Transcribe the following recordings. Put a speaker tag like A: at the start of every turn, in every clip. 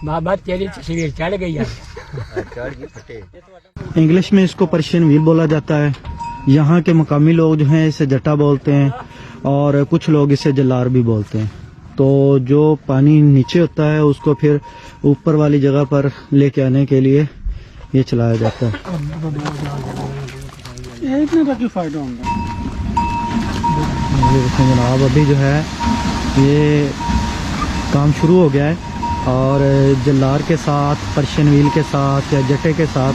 A: बाबा तेरी तस्वीर चढ़ गई है।
B: इंग्लिश में इसको पर्शियन व्हील बोला जाता है। यहाँ के मकामी लोग जो हैं इसे जट्टा बोलते हैं और कुछ लोग इसे जलार भी बोलते हैं। तो जो पानी नीचे होता है उसको फिर ऊपर वाली जगह पर लेके आने के लिए ये चलाया जाता है। जनाब अभी जो है ये काम शुरू हो गया है और जलार के साथ पर्शियन व्हील के साथ या जटे के साथ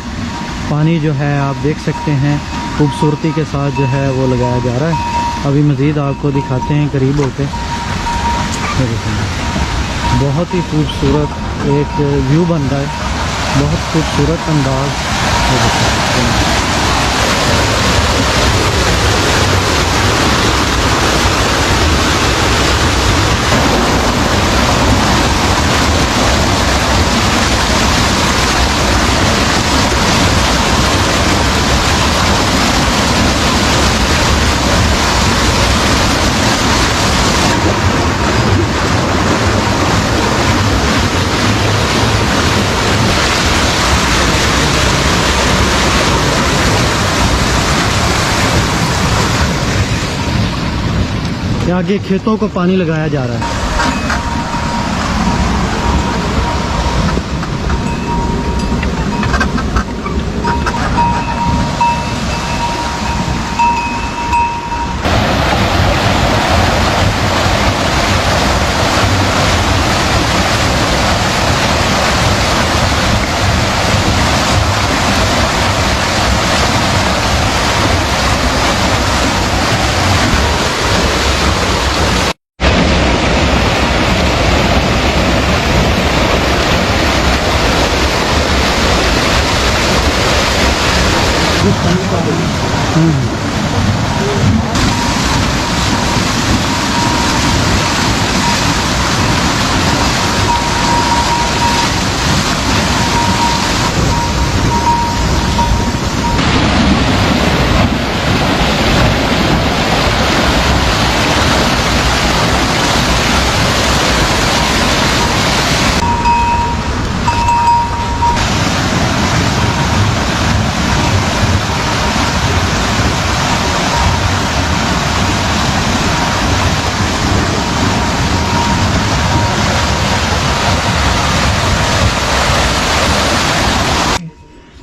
B: पानी जो है आप देख सकते हैं खूबसूरती के साथ जो है वो लगाया जा रहा है। अभी मज़ीद आपको दिखाते हैं करीब होके। बहुत ही खूबसूरत एक व्यू बन रहा है, बहुत खूबसूरत अंदाज। आगे खेतों को पानी लगाया जा रहा है।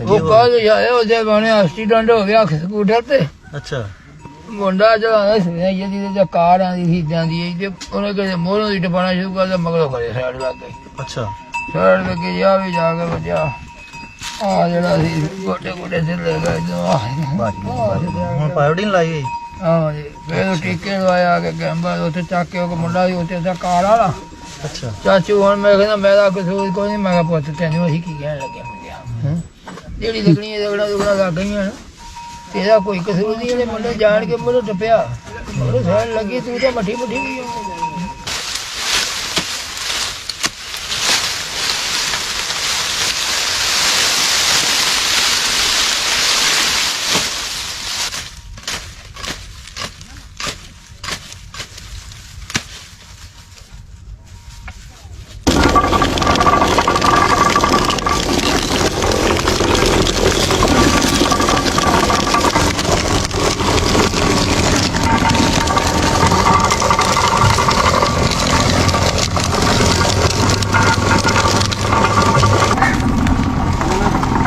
C: वो कल जाए ਉਹਦੇ ਬਾਣੇ ਐਕਸੀਡੈਂਟ ਹੋ ਗਿਆ ਸਕੂਟਰ ਤੇ।
B: अच्छा
C: ਮੁੰਡਾ ਚਲਾਉਂਦਾ ਸੀ ਜਿਹਦੀ ਕਾਰ ਆਂਦੀ ਸੀ ਜਾਂਦੀ ਤੇ ਉਹਨੇ ਕਿਤੇ ਮੋਹਰੋਂ ਦੀ ਟਪਾਣਾ ਸ਼ੁਰੂ ਕਰਦਾ ਮਗਰੋਂ ਕਰੇ ਸਾਈਡ ਲੱਗ ਗਈ।
B: अच्छा
C: ਸਾਈਡ ਲੱਗੇ ਜਾ ਵੀ ਜਾ ਕੇ ਵੱਜਿਆ ਆ ਜਿਹੜਾ ਸੀ ਗੋਟੇ ਗੋਟੇ ਸਿੱਲੇ ਗਏ
B: ਹੁਣ ਪਾਇਓਡੀਨ ਲਾਈ ਗਈ।
C: ਹਾਂ ਜੀ ਫਿਰ ਟੀਕੇ ਲਵਾਇਆ ਕੇ ਗੈਂਬਾ ਉੱਥੇ ਚੱਕ ਕੇ ਉਹ ਮੁੰਡਾ ਸੀ ਉੱਥੇ ਦਾ ਕਾਰ ਵਾਲਾ।
B: अच्छा
C: ਚਾਚੂ ਹੁਣ ਮੈਂ ਕਹਿੰਦਾ ਮੇਰਾ ਕਸੂਰ ਕੋਈ ਨਹੀਂ। ਮੈਂ ਕਿਹਾ ਪੁੱਤ ਤੈਨੂੰ ਅਸੀਂ ਕੀ ਕਹਿਣ ਲੱਗੇ ਹਾਂ ਜਿਹੜੀ ਲੱਗਣੀ ਰਗੜਾ ਰੁਗੜਾ ਲੱਗ ਗਈਆਂ ਨਾ ਤੇਰਾ ਕੋਈ ਕਸੂਰ ਨਹੀਂ। ਇਹਨੇ ਮੁੰਡੇ ਜਾਣ ਕੇ ਮੈਨੂੰ ਟੱਪਿਆ ਉਹ ਸਾਈਡ ਲੱਗੀ ਤੂੰ ਤਾਂ ਮੱਠੀ ਮੱਠੀ ਗਈ।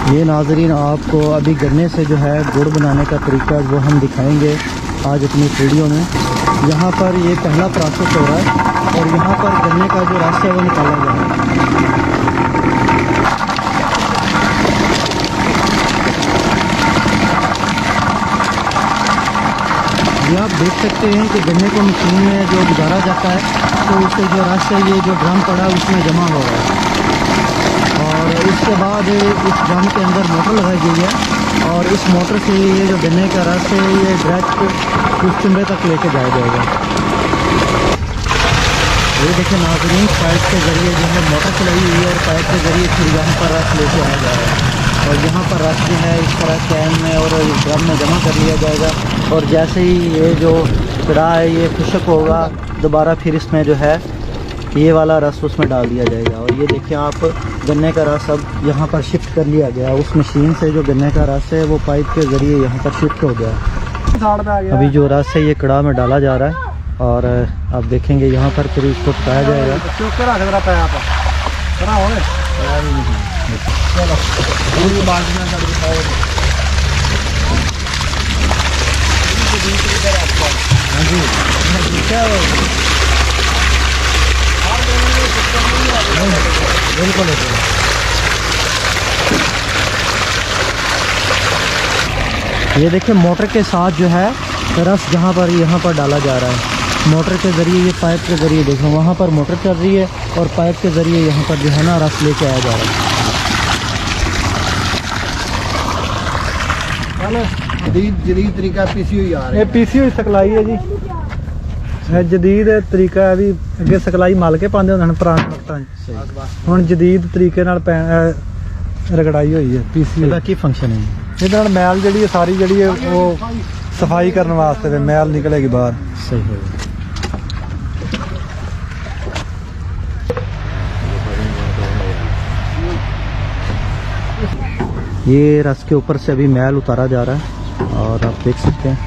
B: ये नाजरीन आपको अभी गन्ने से जो है गुड़ बनाने का तरीका वो हम दिखाएंगे आज अपनी वीडियो में। यहाँ पर ये पहला प्रोसेस हो रहा है और यहाँ पर गन्ने का जो रस है वो निकाला जा रहा है। ये आप देख सकते हैं कि गन्ने को मशीन में जो गुजारा जाता है तो उससे जो रस है ये जो ड्रम पड़ा उसमें जमा हो रहा है और इसके बाद इस ड्रम के अंदर मोटर लगाई गई है और इस मोटर से ये जो गन्ने का रस है ये डायरेक्ट उस चुम्बे तक लेके जाया जाएगा। ये देखिए नाज़रीन पाइप के ज़रिए जो है मोटर चलाई हुई है और पाइप के ज़रिए फिर यहाँ पर रस लेके आया जा रहा है और यहाँ पर रस जो है इस तरह कैन में और ड्रम में जमा कर लिया जाएगा और जैसे ही ये जो कड़ा है ये खुशक होगा दोबारा फिर इसमें जो है ये वाला रस उसमें डाल दिया जाएगा। और ये देखिए आप, गन्ने का रस अब यहाँ पर शिफ्ट कर लिया गया। उस मशीन से जो गन्ने का रस है वो पाइप के ज़रिए यहाँ पर शिफ्ट हो गया। अभी जो रस है ये कड़ा में डाला जा रहा है और आप देखेंगे यहाँ पर फिर इसको पकाया जाएगा। बिल्कुल ये देखिए मोटर के साथ जो है रस जहाँ पर यहाँ पर डाला जा रहा है। मोटर के ज़रिए, ये पाइप के ज़रिए देखो वहाँ पर मोटर चल रही है और पाइप के ज़रिए यहाँ पर जो है ना रस लेके आया जा रहा है।
C: जदीद तरीका पीसी हुई आ रहा
B: ये पीसी हुई सकलाई है जी, जदीद तरीका है भी। अगे सकलाई मल के पाते होंगे पुराने वक्तां हुण जदीद तरीके नाल रगड़ाई हुई है। पीसी इसदा की फंक्शन है? ਇਹਦੇ ਨਾਲ मैल ਜਿਹੜੀ है सारी ਜਿਹੜੀ है वो सफाई करने वास्ते वे मैल निकलेगी बाहर। सही है। ये रस के ऊपर से अभी मैल उतारा जा रहा है और आप देख सकते हैं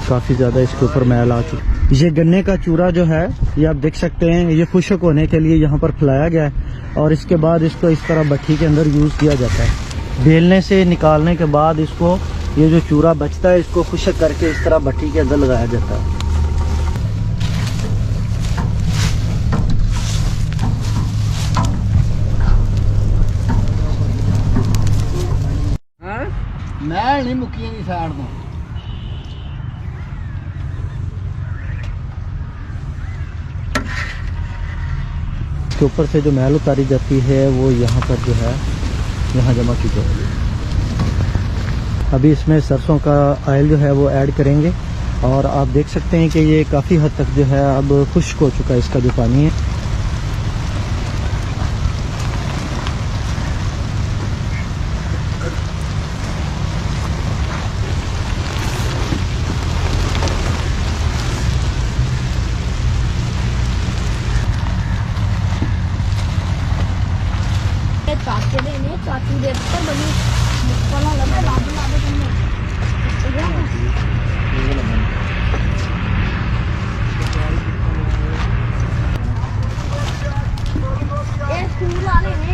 B: काफ़ी ज़्यादा इसके ऊपर मैल आ चुकी। ये गन्ने का चूरा जो है ये आप देख सकते हैं, ये खुश्क होने के लिए यहाँ पर फैलाया गया है और इसके बाद इसको इस तरह भट्ठी के अंदर यूज़ किया जाता है। बेलने से निकालने के बाद इसको, ये जो चूरा बचता है इसको खुश्क करके इस तरह भट्ठी के अंदर लगाया जाता है।
C: मैल नहीं मुक्की नहीं साइड तो
B: के ऊपर से जो मैल उतारी जाती है वो यहाँ पर जो है यहाँ जमा की जाएगी। अभी इसमें सरसों का ऑयल जो है वो ऐड करेंगे और आप देख सकते हैं कि ये काफ़ी हद तक जो है अब खुश्क हो चुका है इसका जो पानी है।
D: चाचू दे पर बनी मुक्कला लगा लाद लाद करने ये स्कूल वाले ने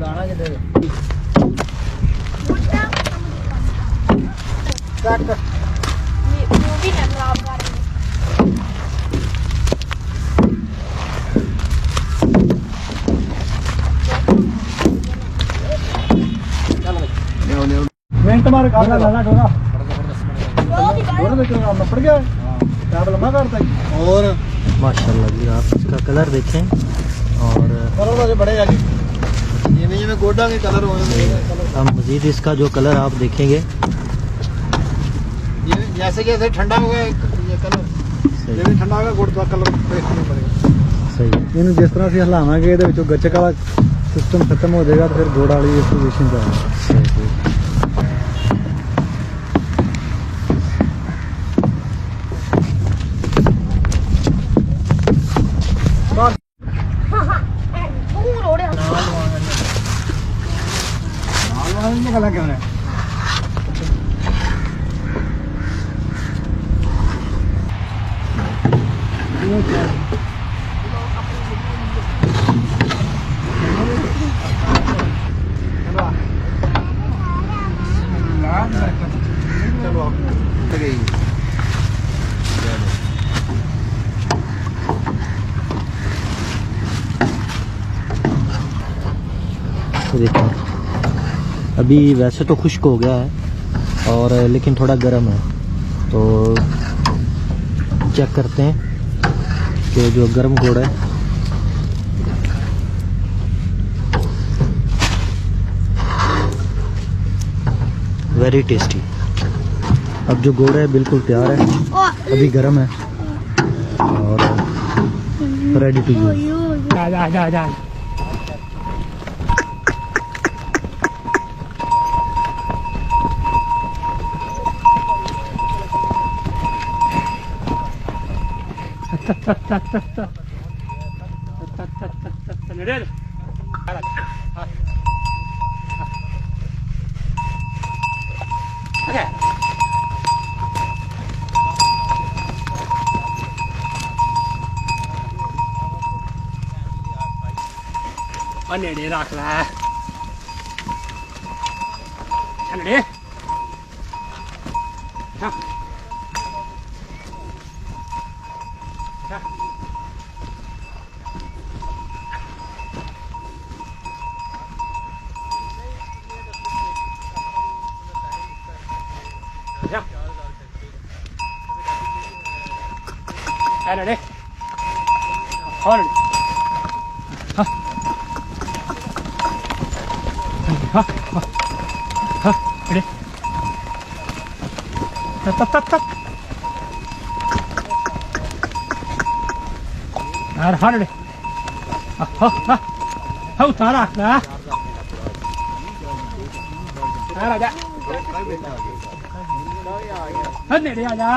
C: दाना के दे काट
D: मूवी ना खराब कर
B: मिनट मार गाना लाना ठोना थोड़ा देखो आप पड़ गया क्या लम्बा करता है। और माशाल्लाह जी आप इसका कलर देखें और कलर तो बड़े आगे ये में गोडा के कलर हो। अब मजीद इसका जो कलर आप देखेंगे
C: ये जैसे जैसे ठंडा हो गया ये कलर ये ठंडा होगा गुड़ का कलर देखने पड़ेगा।
B: सही इन्हें जिस तरह से हिलावांगे ये गच्चक वाला सिस्टम खत्म हो जाएगा तो फिर गुड़ वाली पोजीशन जाएगा।
C: निकला क्यों है चलो
B: देखो अभी वैसे तो खुश्क हो गया है और लेकिन थोड़ा गर्म है, तो चेक करते हैं कि जो गर्म गुड़ है वेरी टेस्टी। अब जो गुड़ है बिल्कुल तैयार है, अभी गर्म है और रेडी टू यूज।
A: जा नेड़े रख लै नेड़े नेड़े और ready? Tap. Ready? Utar rख ले। आजा नेड़े आ जा।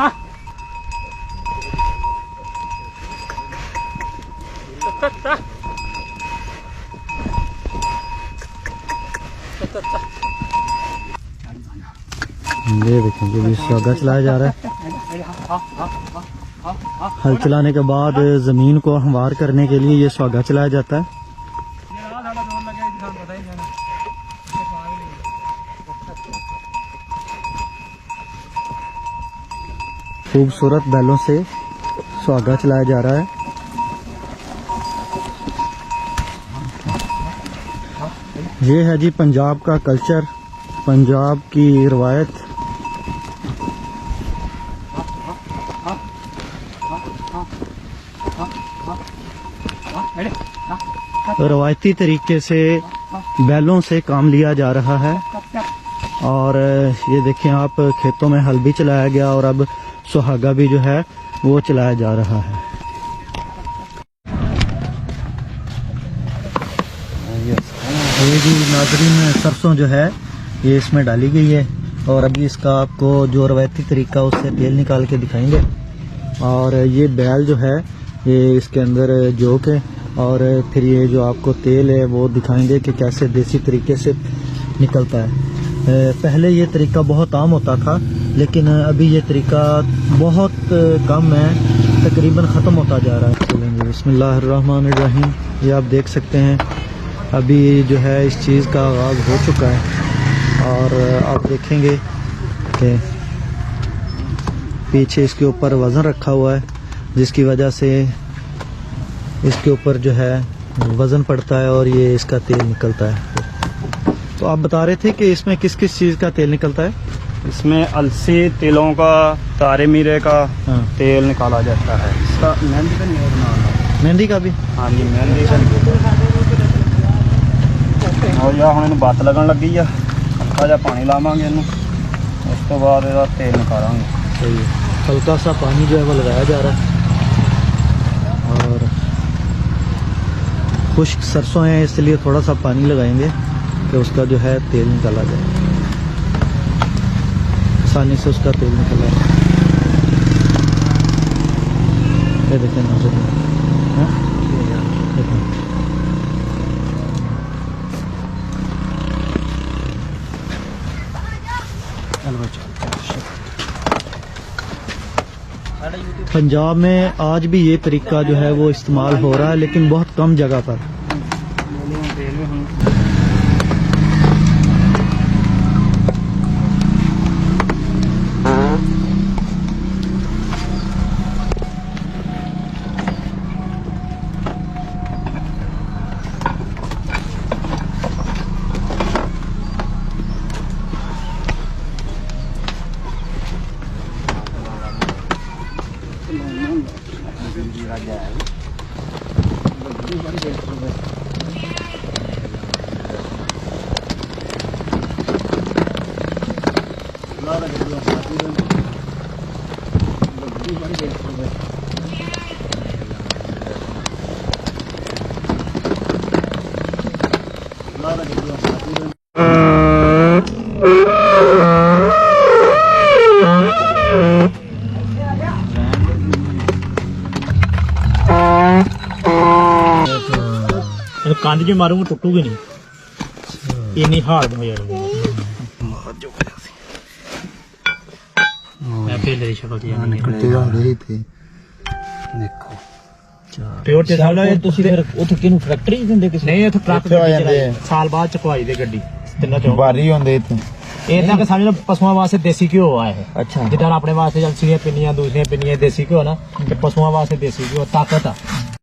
B: ये देखें जो भी स्वागत चलाया जा रहा है। हल चलाने के बाद जमीन को हमवार करने के लिए ये स्वागत चलाया जाता है। खूबसूरत बैलों से स्वागत चलाया जा रहा है। ये है जी पंजाब का कल्चर, पंजाब की रवायत। रवायती तरीके से बैलों से काम लिया जा रहा है और ये देखें आप, खेतों में हल भी चलाया गया और अब सुहागा भी जो है वो चलाया जा रहा है। ये जी नाजरीन सरसों जो है ये इसमें डाली गई है और अभी इसका आपको जो रवायती तरीका उससे तेल निकाल के दिखाएंगे। और ये बैल जो है ये इसके अंदर जोक है और फिर ये जो आपको तेल है वो दिखाएंगे कि कैसे देसी तरीके से निकलता है। पहले ये तरीका बहुत आम होता था लेकिन अभी ये तरीका बहुत कम है, तकरीबन ख़त्म होता जा रहा है। चलेंगे बिस्मिल्लाहिर्रहमानिर्रहीम। ये आप देख सकते हैं अभी जो है इस चीज़ का आगाज़ हो चुका है और आप देखेंगे कि पीछे इसके ऊपर वज़न रखा हुआ है जिसकी वजह से इसके ऊपर जो है वज़न पड़ता है और ये इसका तेल निकलता है। तो आप बता रहे थे कि इसमें किस किस चीज़ का तेल निकलता है?
E: इसमें अलसी तिलों का, तारे मीरे का तेल निकाला जाता है। इसका मेहंदी का नहीं बनाना,
B: मेहंदी का भी?
E: हाँ जी, मेहंदी का। और या हम बत्त लगन लगी है, हल्का जा पानी लावांगे इनू, उस तो बाद इसका तेल निकालेंगे।
B: सही है, हल्का सा पानी जो है वो लगाया जा रहा है और खुश्क सरसों है इसलिए थोड़ा सा पानी लगाएंगे कि उसका जो है तेल निकाला जाए, आसानी से उसका तेल निकल आए। ये देखें नाज़रीन, पंजाब में आज भी ये तरीका जो है वो इस्तेमाल हो रहा है लेकिन बहुत कम जगह पर।
F: ਕੰਧ ਜੇ ਮਾਰੂੰਗਾ ਟੁੱਟੂਗੀ ਨਹੀਂ ਇੰਨੀ ਹਾਰਡ ਹੋ ਜਾਣੀ ਮੈਂ ਪਹਿਲੇ ਦੀ ਸ਼ਕਲ ਤੇ
B: देखो
F: ਪਿਓਰ ਤੇ ਸਾਲ ਹੋਏ ਤੁਸੀਂ ਫਿਰ ਉੱਥੇ ਕਿਹਨੂੰ ਟਰੈਕਟਰ ਹੀ ਦਿੰਦੇ ਕਿਸੇ ਨਹੀਂ ਉੱਥੇ ਟਰੱਕ
B: ਆ ਜਾਂਦੇ ਆ।
F: ਸਾਲ ਬਾਅਦ ਚਕਵਾਈ ਦੇ ਗੱਡੀ ਤਿੰਨਾਂ ਚੋਂ
B: बारी होंगे इतने
F: ਇਹ ਤਾਂ ਕਿ ਸਮਝ ਲਓ ਪਸ਼ੂਆਂ ਵਾਸਤੇ ਦੇਸੀ ਘਿਓ ਆ ਇਹ
B: अच्छा
F: ਜਿੱਦਾਂ ਆਪਣੇ ਵਾਸਤੇ ਜਲਸੀਆਂ ਪਿੰਨੀਆਂ ਦੂਸਰੀਆਂ ਪਿੰਨੀਆਂ ਦੇਸੀ ਘਿਓ ਨਾ ਤੇ ਪਸ਼ੂਆਂ ਵਾਸਤੇ ਦੇਸੀ ਘਿਓ ਤਾਕਤ ਆ